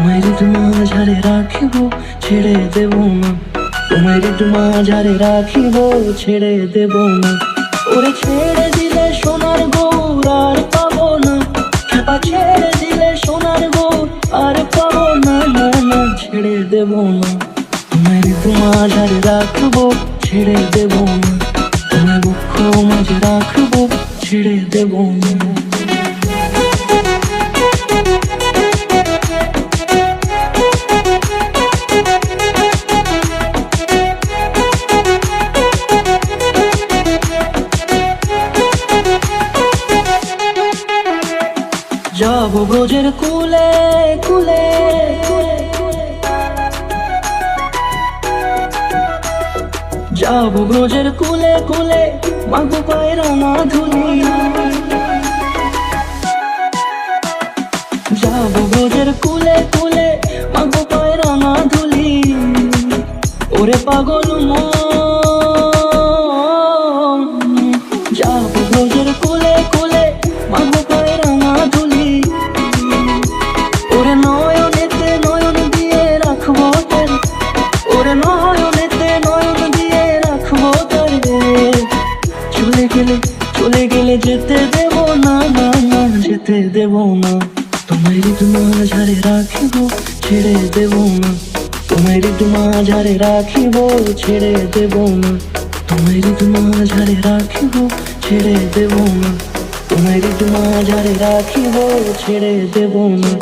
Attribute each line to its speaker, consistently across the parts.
Speaker 1: তোমায় মাঝারে রাখিব, ছেড়ে দেব না। তোমায় মাঝারে রাখিব, ছেড়ে দেব না। ওরে ছেড়ে দিলে সোনার গৌর আর পাবো না, খেপা ছেড়ে দিলে সোনার গৌর আর পাবো না। না না, ছেড়ে দেব না। তোমায় মাঝারে রাখবো, ছেড়ে দেব না। তোমায় বক্ষ মাঝে রাখবো, ছেড়ে দেব না। যাবো ব্রজের কুলে কুলে, যাবো ব্রজের কুলে কুলে, মাগো পায়ের মাধুলি। যাবো ব্রজের কুলে কুলে, মাগো পায়ের মাধুলি। ওরে পাগল মন, যাবো ব্রজের কুলে কুলে, মাগো পায়ের মাধুলি। ওরে নয়নেতে নয়ন দিয়ে রাখবো তারে, ওরে নয়নেতে নয়ন দিয়ে রাখবো তারে। চলে গেলে চলে গেলে যেতে দেব না, না না, যেতে দেব না। তোমায় মাঝারে রাখিব, ছেড়ে দেব না। তোমায় মাঝারে রাখিব, ছেড়ে দেব না। তোমায় মাঝারে রাখিব, ছেড়ে দেব না। তোমায় মাঝারে রাখিব, ছেড়ে দেব না।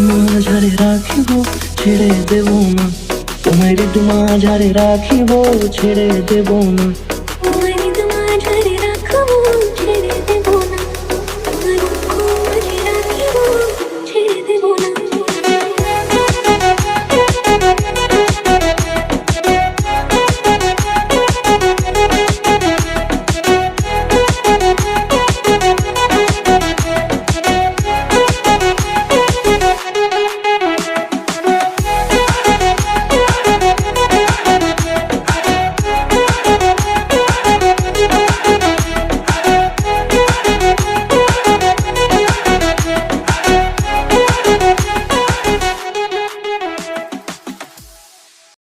Speaker 1: মাঝারে রাখিব, ছেড়ে দেব না। তোমায় মাঝারে রাখিব, ছেড়ে দেব না।